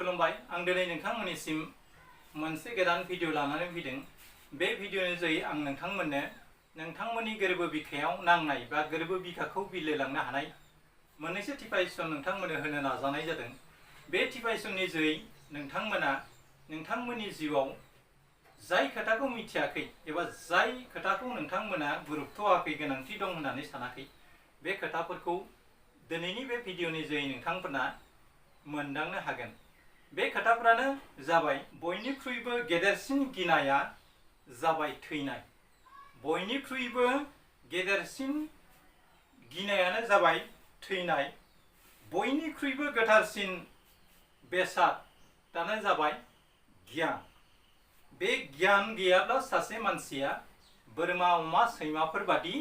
खुलुमबाय आं दिनै नोंथांमोननिसिम मोनसे गोदान भिडिअ लानानै फैदों। बे भिडिअनि जयै आं नोंथांमोननो नोंथांमोननि गोरबो बिखायाव नांनाय बा गोरबो बिखाखौ बिलिरलांनो हानाय मोननैसो टिपाइसन नोंथांमोननो होनो नाजानाय जादों। बे टिपाइसननि जयै नोंथांमोना नोंथांमोननि जिउआव जाय खोथाखौ मिथियाखै एबा जाय खोथाखौ नोंथांमोना गुरुत्वआखै गोनांथि दं होननानै सानाखै बे खोथाफोरखौ दिनैनि बे भिडिअनि जयै नोंथांमोना मोनदांनो हागोन। बे खोथाफोरानो जाबाय बयनिख्रुइबो गेदेरसिन गिनाया जाबाय थैनाय। बयनिख्रुइबो गेदेरसिन गिनायानो जाबाय थैनाय। बयनिख्रुइबो गोथारसिन बेसादानो जाबाय गियान। बे गियान गैयाब्ला सासे मानसिया बोरमा अमा सैमाफोर बादि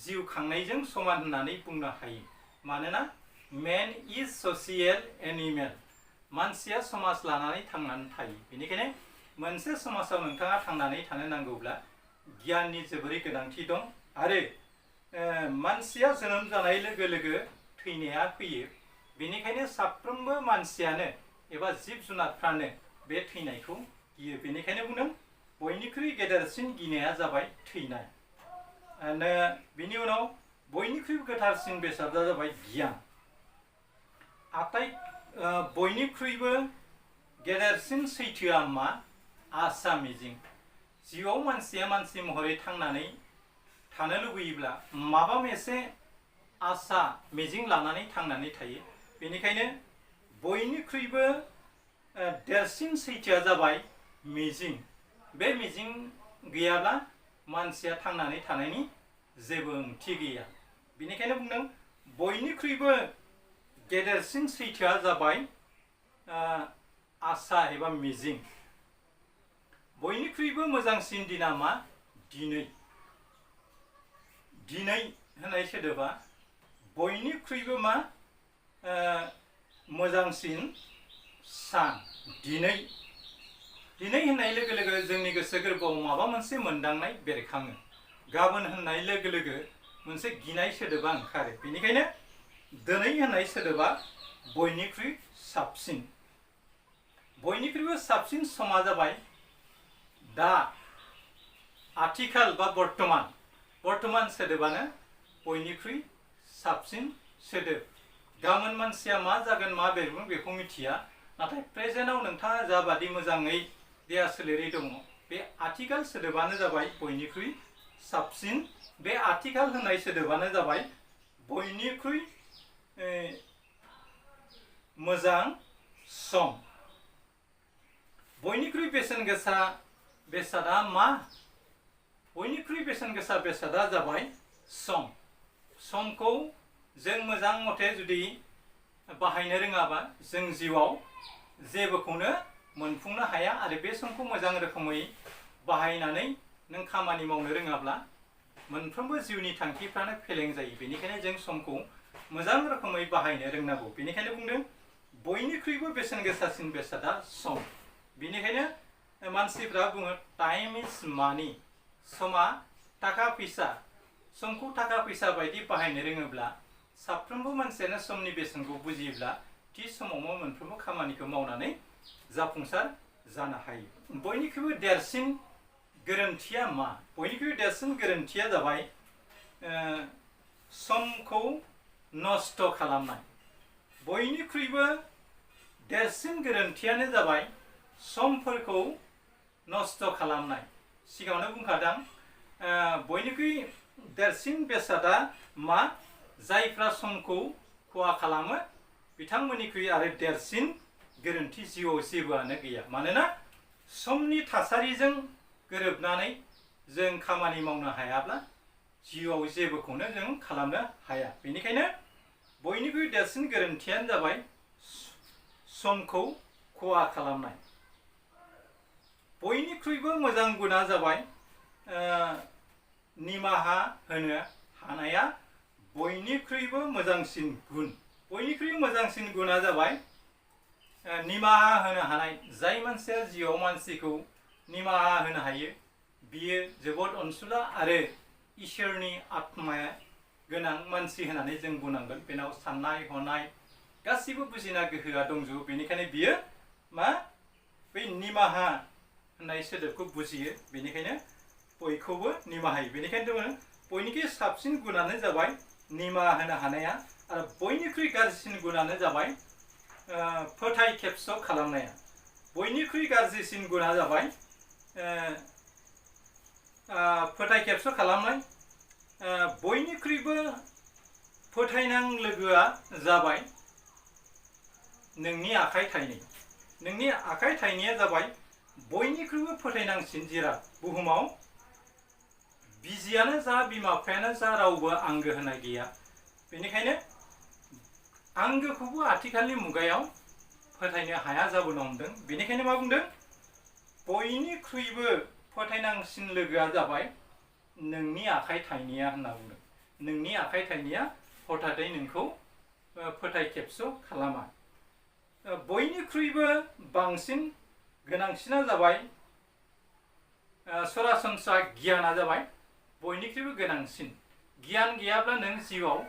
जिउ खांनायजों समान होननानै बुंनो हायो। मानोना Man is social animal। मानसिया समाज लानानै थांनानै थायो। बेनिखायनो मोनसे समाजाव नोंथाङा थांनानै थानो नांगौब्ला गियाननि जोबोरै गोनांथि दं। आरो मानसिया जोनोम जानाय लोगो लोगो थैनाया फैयो। बेनिखायनो साफ्रोमबो मानसियानो एबा जिब जुनारफ्रानो बे थैनायखौ गियो। बेनिखायनो बुंदों बयनिख्रुइ गेदेरसिन गिनाया जाबाय थैनाय। बिनि उनाव बयनिख्रुइबो गोथारसिन बेसादा जाबाय गियान। बयनिख्रुइबो गेदेरसिन सैथोआ मा? आसा मिजिं। जिउआव मानसिया मानसि महरै थांनानै थानो लुबैयोब्ला माबा मोनसे आसा मिजिं लानानै थांनानै थायो। बेनिखायनो बयनिख्रुइबो देरसिन सैथोआ जाबाय मिजिं। बे मिजिं गैयाब्ला मानसिया थांनानै थानायनि जेबो ओंथि गैया। बेनिखायनो बुंदों बयनिख्रुइबो गेदेरसिन सैथोआ जाबाय आसा एबा मिजिं। बयनिख्रुइबो मोजांसिन दिना मा? दिनै। दिनै होननाय सोदोबा बयनिख्रुइबो मा मोजांसिन सान। दिनै दिनै होननाय लोगो लोगो जोंनि गोसो गोरबोआव माबा मोनसे मोनदांनाय बेरखाङो। गाबोन होननाय लोगो लोगो मोनसे गिनाय सोदोबा ओंखारो। बेनिखायनो दिनै होननाय सोदोबा बयनिख्रुइ साबसिन। बयनिख्रुइबो साबसिन समा जाबाय दा। आथिखाल बा बर्तमान सोदोबानो बयनिख्रुइ साबसिन सोदोब। गाबोन मानसिया मा जागोन मा बेरगोन बेखौ मिथिया। नाथाय प्रेजेन्टआव नोंथाङा जाबादि मोजाङै देहा सोलेरै दङ बे आथिखाल सोदोबानो जाबाय बयनिख्रुइ साबसिन। बे आथिखाल होननाय सोदोबानो जाबाय बयनिख्रुइ मोजां सम। बयनिख्रुइ बेसेन गोसा बेसादा मा? बयनिख्रुइ बेसेन गोसा बेसादा जाबाय सम। समखौ जों मोजां मथे जुदि बाहायनो रोङाबा जों जिउआव जेबोखौनो मोनफुंनो हाया। आरो बे समखौ मोजां रोखोमै बाहायनानै नों खामानि मावनो रोङाब्ला मोनफ्रोमबो जिउनि थांखिफ्रानो फेलें जायो। बेनिखायनो जों समखौ मोजां रोखोमै बाहायनो रोंनांगौ। बेनिखायनो बुंदों बयनिख्रुइबो बेसेन गोसासिन बेसादा सम। बेनिखायनो मानसिफ्रा बुङो टाइम इज मानि। समा थाखा फैसा। समखौ थाखा फैसा बायदि बाहायनो रोङोब्ला साफ्रोमबो मानसियानो समनि बेसेनखौ बुजियोब्ला थि समाव मोनफ्रोमबो खामानिखौ मावनानै जाफुंसार जानो हायो। बयनिख्रुइबो देरसिन गोरोन्थिया मा? बयनिख्रुइबो देरसिन गोरोन्थिया जाबाय समखौ नस्थ' खालामनाय। बयनिख्रुइबो देरसिन गोरोन्थियानो जाबाय समफोरखौ नस्थ' खालामनाय। सिगाङावनो बुंखादों बयनिख्रुइ देरसिन बेसादा मा? जायफ्रा समखौ खहा खालामो बिथांमोननिख्रुइ आरो देरसिन गोरोन्थि जिउआव जेबोआनो गैया। मानोना समनि थासारिजों गोरोबनानै जों खामानि मावनो हायाब्ला जिउआव जेबोखौनो जों खालामनो हाया। बेनिखायनो बयनिख्रुइ देरसिन गोरोन्थियानो जाबाय समखौ खहा खालामनाय। बयनिख्रुइबो मोजां गुना जाबाय निमाहा होनो हानाया बयनिख्रुइबो मोजांसिन गुन। बयनिख्रुइबो मोजांसिन गुना जाबाय निमाहा होनो हानाय। जाय मानसिया जिउआव मानसिखौ निमाहा होनो हायो बियो जोबोद अनसुला आरो इसोरनि आत्माया गोनां मानसि होननानै जों बुंनांगोन। बेनाव साननाय हनाय गासिबो बुजिना गोहोआ दंजोबो बेनिखायनो बियो मा बै निमाहा होननाय सोदोबखौ बुजियो बेनिखायनो बयखौबो निमाहायो बेनिखायनो जोङो बयनिख्रुइ साबसिन गुणानो जाबाय निमाहा होनो हानाया आरो बयनिख्रुइ गाज्रिसिन गुणानो जाबाय फोथाय खेबस' खालामनाया बयनिख्रुइ गाज्रिसिन गुणा जाबाय फोथाय खेबस' खालामनाय बयनिख्रुइबो फोथायनां लोगोआ जाबाय नोंनि आखाइ थाइनै नोंनि आखाइ थाइनैया जाबाय बयनिख्रुइबो फोथायनांसिन जिराद बुहुमाव बिजियानो जा बिमा बिफायानो जा रावबो आंगो होनाय गैया बेनिखायनो आंगोखौबो आथिखालनि मुगायाव फोथायनो हाया जाबोनो हमदों बेनिखायनो मा बुंदों बयनिख्रुइबो फोथायनांसिन लोगोआ जाबाय नोंनि आखाइ थाइनैया होनना बुंदों नोंनि आखाइ थाइनैया हथादै नोंखौ फोथाय खेबस' खालामा बयनिख्रुइबो बांसिन गोनांसिना जाबाय सरासनस्रा गियाना जाबाय बयनिख्रुइबो गोनांसिन गियान गैयाब्ला नों जिउआव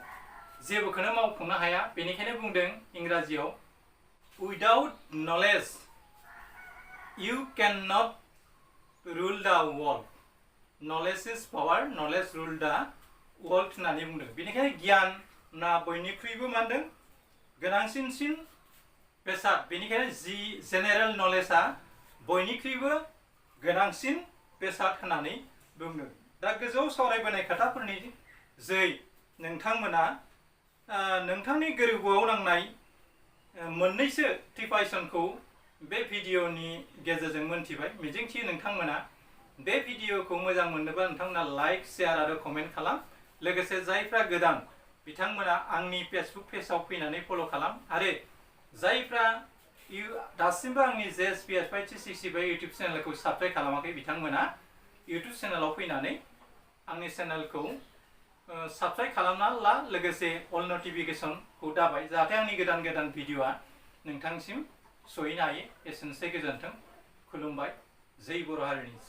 जेबोखौनो मावफुंनो हाया बेनिखायनो बुंदों इंराजियाव without knowledge you cannot rule the world knowledge is power knowledge rule the world होननानै बुंदों बेनिखायनो गियाना बयनिख्रुइबो मा होनदों गोनांसिन बेसाद बेनिखायनो जि जेनेरेल नलेजआ बयनिख्रुइबो गोनांसिन बेसाद होननानै बुंदों दा गोजौआव सावरायबोनाय खोथाफोरनि जै नोंथांमोना नोंथांनि गोरबोआव नांनाय मोननैसो टिपाइसनखौ बे भिडिअनि गेजेरजों मोनथिबाय मिजिंथियो नोंथांमोना बे भिडिअखौ मोजां मोनोबा नोंथांमोना लाइक शेयार आरो कमेन्ट खालाम लोगोसे जायफ्रा गोदान बिथांमोना आंनि फेसबुक पेजाव फैनानै फल' खालाम आरो जायफ्रा दासिमबो आंनि JSPS565 इउटुब चेनेलखौ साबस्क्राइब खालामाखै बिथांमोना इउटुब चेनेलाव फैनानै आंनि चेनेलखौ साबस्क्राइब खालामना ला लोगोसे अल नटिफिकेसनखौ दाबाय जाहाथे आंनि गोदान भिडिअआ नोंथांसिम सहैनो हायो एसेनोसै गोजोन्थों खुलुमबाय जै बर' हारिनि